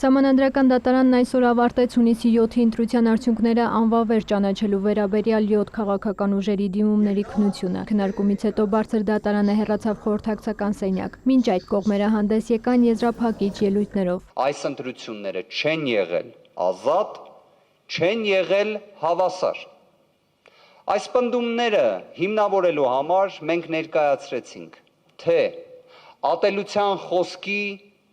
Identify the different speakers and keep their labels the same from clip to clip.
Speaker 1: Սահմանադրական դատարանն այսօր ավարտեց հունիսի 7-ի ընտրության արդյունքները անվավեր ճանաչելու վերաբերյալ 7 քաղաքական ուժերի դիմումների քննությունը։ Քննարկումից հետո բարձր դատարանը հեռացավ խորհրդակցական սենյակ։ Մինչ այդ կողմերը հանդես եկան եզրափակիչ ելույթներով։
Speaker 2: Այս ընտրությունները չեն եղել ազատ, չեն եղել հավասար։ Այս պնդումները հիմնավորելու համար մենք ներկայացրեցինք, թե ատելության խոսքի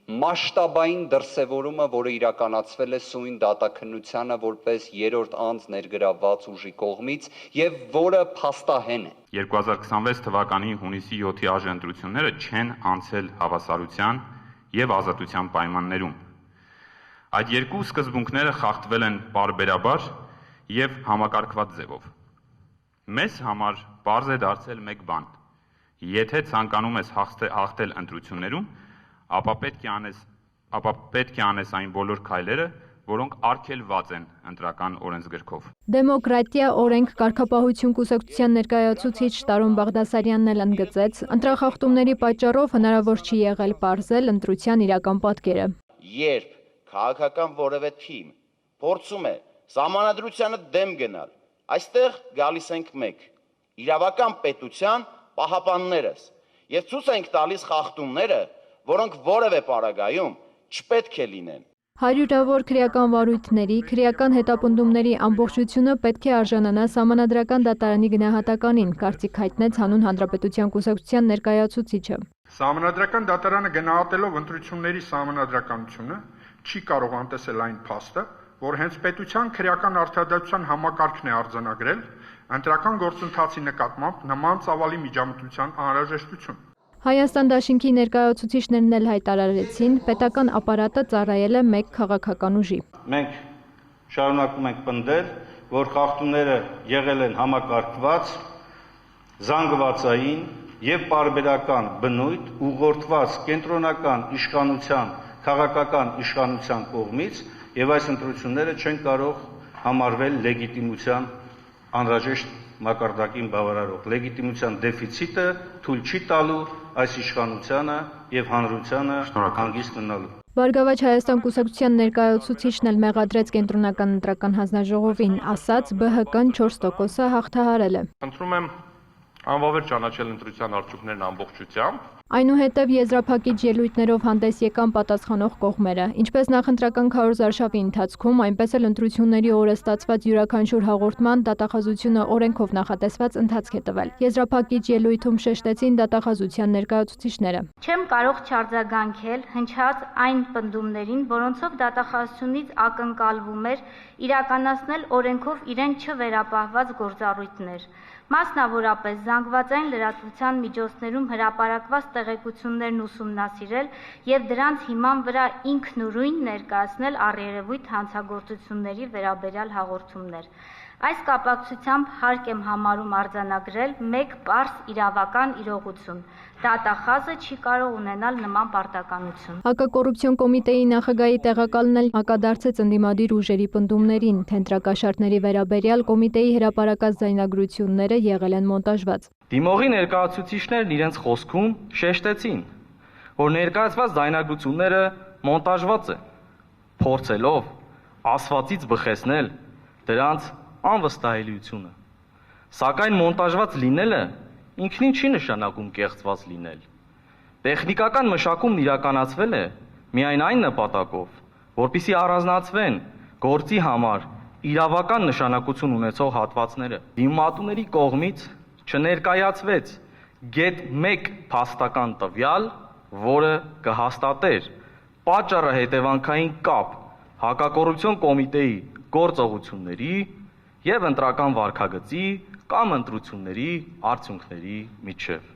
Speaker 2: մասշտաբային դրսևորումը, որը իրականացվել է սույն դատաքննությանը որպես երրորդ անձ ներգրավված ուժի կողմից եւ որը փաստահեն է։
Speaker 3: 2026 թվականի հունիսի 7-ի այժընտրությունները չեն անցել հավասարության եւ ազատության պայմաններում։ Այդ երկու սկզբունքները խախտվել են պարբերաբար եւ համակարգված ձևով։ Մեզ համար պարզ է դարձել մեկ բան. եթե ցանկանում ես հաղթել ընտրություններում, ապա պետք է անես այն բոլոր քայլերը, որոնք արգելված են ընտրական օրենսգրքով։
Speaker 1: Դեմոկրատիա, օրենք, կարգապահություն կուսակցության ներկայացուցիչ Տարոն Բաղդասարյանն էլ ընդգծեց, ընտրախախտումների պատճառով հնարավոր չի եղել պարզել ընտրության իրական պատկերը։
Speaker 4: Երբ քաղաքական որևէ թիմ փորձում է սահմանադրությանը դեմ գնալ, այստեղ գալիս ենք մենք, իրավական պետության պահապաններս, եւ ցույց ենք տալիս խախտումները, որոնք որևէ պարագայում չպետք է լինեն։
Speaker 1: Հարյուրավոր քրեական վարույթների, քրեական հետապնդումների ամբողջությունը պետք է արժանանա Սահմանադրական դատարանի գնահատականին, կարծիք հայտնեց հանուն Հանրապետության կուսակցության ներկայացուցիչը։
Speaker 5: Սահմանադրական դատարանը գնահատելով ընտրությունների սահմանադրականությունը չի կարող անտեսել այն փաստը, որ հենց պետության քրեական արդարադատության համակարգն է արձանագրել ընտրական գործընթացի նկատմամբ նման ծավալի միջամտության անհրաժեշտություն։
Speaker 1: Հայաստան դաշինքի ներկայացուցիչներն էլ հայտարարեցին, պետական ապարատը ծառայել է մեկ քաղաքական ուժի։
Speaker 6: Մենք շարունակում ենք պնդել, որ խախտումները եղել են համակարգված, զանգվածային եւ պարբերական բնույթ ուղղորդված կենտրոնական իշխանության, քաղաքական իշխանության կողմից եւ այս ընտրությունները չեն կարող համարվել լեգիտիմության անհրաժեշտ մակարդակին բավարարող։ Լեգիտիմության դեֆիցիտը թույլ չի տալու այս իշխանությանը եւ հանրությանը հանգիստ մնալու։
Speaker 1: Բարգավաճ Հայաստան կուսակցության ներկայացուցիչն էլ մեղադրեց կենտրոնական ընտրական հանձնաժողովին, ասաց ԲՀԿ-ն 4%-ը հաղթահարել է։
Speaker 7: Խնդրում եմ անվավեր ճանաչել ընտրության արդյունքներն ամբողջությամբ։
Speaker 1: Այնուհետև եզրափակիչ ելույթներով հանդես եկան պատասխանող կողմերը։ Ինչպես նախընտրական քարոզարշավի ընթացքում, այնպես էլ ընտրությունների օրը ստացված յուրաքանչյուր հաղորդման դատախազությունը օրենքով նախատեսված ընթացք է տվել։ Եզրափակիչ ելույթում շեշտեցին դատախազության ներկայացուցիչները։
Speaker 8: Չեմ կարող չարձագանքել հնչած այն պնդումներին, որոնցով դատախազությունից ակնկալվում էր իրականացնել օրենքով իրեն չվերապահված գործառույթներ։ Մասնավորապես զանգվածային լրատվության միջոցներում հրապարակված տեղեկություններն ուսումնասիրել եւ դրանց հիման վրա ինքնուրույն ներկայացնել առերևույթ հանցագործությունների վերաբերյալ հաղորդումներ։ Այս կապակցությամբ հարկ եմ համարում արձանագրել մեկ պարզ իրավական իրողություն։ Դատախազը չի կարող ունենալ նման պարտականություն։
Speaker 1: Հակակոռուպցիոն կոմիտեի նախագահի տեղակալն էլ հակադարձեց ընդդիմադիր ուժերի պնդումներին, թե ընտրակաշառքների վերաբերյալ կոմիտեի հրապարակած ձայնագրությունները եղել են մոնտաժված։
Speaker 9: Դիմողի ներկայացուցիչներն իրենց խոսքում շեշտեցին, որ ներկայացված ձայնագրությունները մոնտաժված են, փորձելով ասվածից բխեցնել դրանց անվստահելիությունը։ Սակայն մոնտաժված լինելը ինքնին չի նշանակում կեղծված լինել։ Տեխնիկական մշակումն իրականացվել է միայն այն նպատակով, որպեսզի առանձնացվեն գործի համար իրավական նշանակություն ունեցող հատվածները։ Դիմատուների կողմից չներկայացվեց գեթ 1 փաստական տվյալ, որը կհաստատեր պատճառահետևանքային կապ հակակոռուպցիոն կոմիտեի գործողությունների եւ ընտրական վարքագծի կամ ընտրությունների արդյունքների միջև։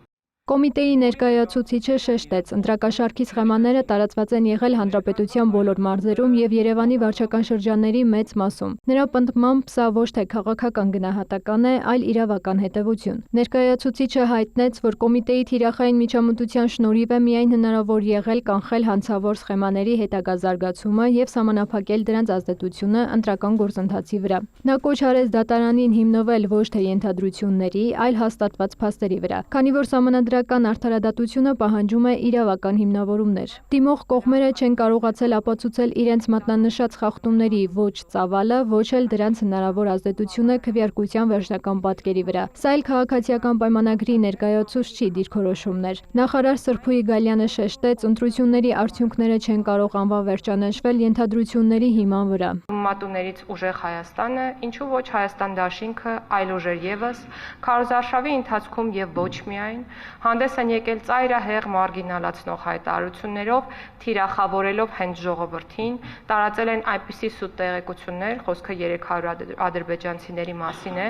Speaker 1: Կոմիտեի ներկայացուցիչը շեշտեց, ընտրակաշառքի սխեմաները տարածված են եղել հանրապետության բոլոր մարզերում եւ Երևանի վարչական շրջանների մեծ մասում։ Նրա պնդմամբ սա ոչ թե քաղաքական գնահատական է, այլ իրավական հետևություն։ Ներկայացուցիչը հայտնեց, որ կոմիտեի թիրախային միջամտության շնորհիվ է միայն հնարավոր եղել կանխել հանցավոր սխեմաների հետագա զարգացումը եւ սահմանափակել դրանց ազդեցությունը ընտրական գործընթացի վրա։ Նա կոչ արեց դատարանին հիմնվել ոչ թե ենթադրությունների, այլ հաստատված փաստերի վրա։ Քանի որ Սահմանադրական արդարադատությունը պահանջում է իրավական հիմնավորումներ։ Դիմող կողմերը չեն կարողացել ապացուցել իրենց մատնանշած խախտումների ոչ ծավալը, ոչ էլ դրանց հնարավոր ազդեցությունը քվեարկության վերջնական պատկերի վրա։ Սա էլ քաղաքացիական պայմանագրի ներկայացուցիչ չի դիրքորոշումներ։ Նախարար Սրփուի Գալյանը շեշտեց, ընտրությունների արդյունքները չեն կարող անվավեր ճանաչվել ենթադրությունների հիման վրա։
Speaker 10: Մատուներից ուժեղ Հայաստանը, ինչու ոչ Հայաստան դաշինքը, այլ ուժեր եւս, քարոզարշավի ընթացքում եւ ոչ միայն հանդես են եկել ծայրահեղ մարգինալացնող հայտարարություններով, թիրախավորելով հենց ժողովրդին, տարածել են այնպիսի սուտ տեղեկություններ, խոսքը 300 ադրբեջանցիների մասին է,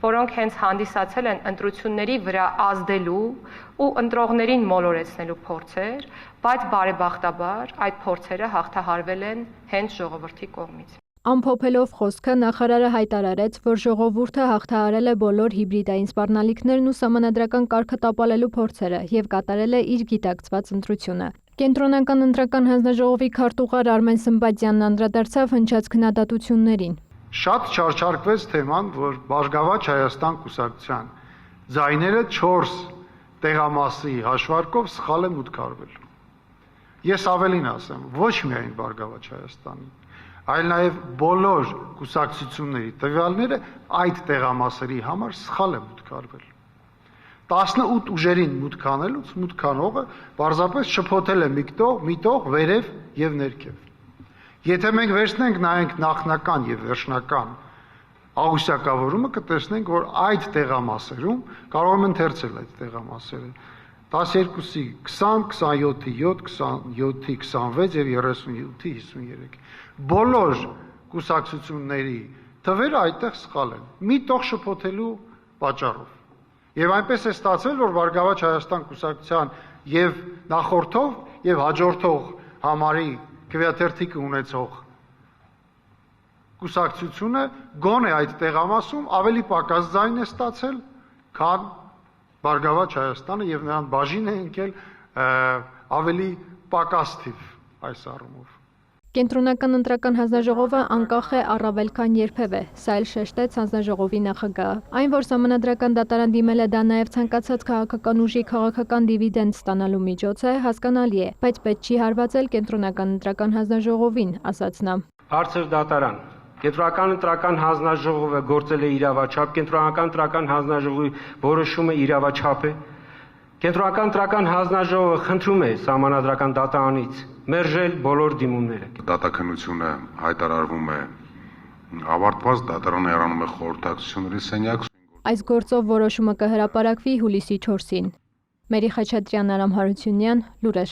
Speaker 10: որոնք հենց հանդիսացել են ընտրությունների վրա ազդելու ու ընտրողներին մոլորեցնելու փորձեր, բայց բարեբախտաբար այդ փորձերը հաղթահարվել են հենց ժողովրդի կողմից։
Speaker 1: Ամփոփելով խոսքը նախարարը հայտարարեց, որ ժողովուրդը հաղթահարել է բոլոր հիբրիդային սպառնալիքներն ու սահմանադրական կարգը տապալելու փորձերը եւ կատարել է իր գիտակցված ընտրությունը։ Կենտրոնական ընտրական հանձնաժողովի քարտուղար Արմեն Սմբատյանն անդրադարձավ հնչած քննադատություններին։
Speaker 11: Շատ չարչարկվեց թեման, որ Բարգավաճ Հայաստան կուսակցության ձայները 4 տեղամասի հաշվարկով սխալ է մուտք արվել։ Ես ավելին ասեմ, ոչ միայն Բարգավաճ Հայաստանի, այլ նաև բոլոր կուսակցությունների տվյալները այդ տեղամասերի համար սխալ է մուտք արվել։ 18 ուժերին մուտք անելուց մուտք անողը պարզապես շփոթել է միտող վերև եւ ներքև։ Եթե մենք վերցնենք նայենք նախնական եւ վերջնական աղյուսակավորումը, կտեսնենք, որ այդ տեղամասերում կարող եմ ընթերցել այդ տեղամասերը 12-ի 20, 27-ի 7, 27-ի 26 եւ 37-ի 53։ Բոլոր կուսակցությունների թվերը այդտեղ սխալ են, մի տող շփոթելու պատճառով։ Եվ այնպես է ստացվել, որ Բարգավաճ Հայաստան կուսակցության եւ նախորդող եւ հաջորդող համարի քվեաթերթիկը ունեցող կուսակցությունը գոնե այդ տեղամասում ավելի պակաս ձայն է ստացել, քան Բարգավաճ Հայաստանը եւ նրան բաժին է ընկել ավելի պակաս թիվ այս առումով։
Speaker 1: Կենտրոնական ընտրական հանձնաժողովը անկախ է առավել քան երբևէ, սա էլ շեշտեց հանձնաժողովի նախագահը։ Այն, որ սահմանադրական դատարան դիմել է դա նաև ցանկացած քաղաքական ուժի քաղաքական դիվիդենդ ստանալու միջոց է, հասկանալի է, բայց պետք չի հարվածել կենտրոնական ընտրական հանձնաժողովին, ասաց նա։
Speaker 12: Հարցեր դատարան։ Կենտրոնական ընտրական հանձնաժողովը գործել է իրավաչափ, կենտրոնական ընտրական հանձնաժողովի որոշումը իրավաչափ է։ Կենտրոնական ընտրական հանձնաժողովը խնդրում է սահմանադրական դատարանից մերժել բոլոր դիմումները։
Speaker 13: Դատաքննությունը հայտարարվում է ավարտված, դատարանը հեռանում է խորհրդակցությունների սենյակ։
Speaker 1: Այս գործով որոշումը կհրապարակվի հուլիսի 4-ին։ Մերի Խաչատրյան, Արամ Հարությունյան, լուրեր։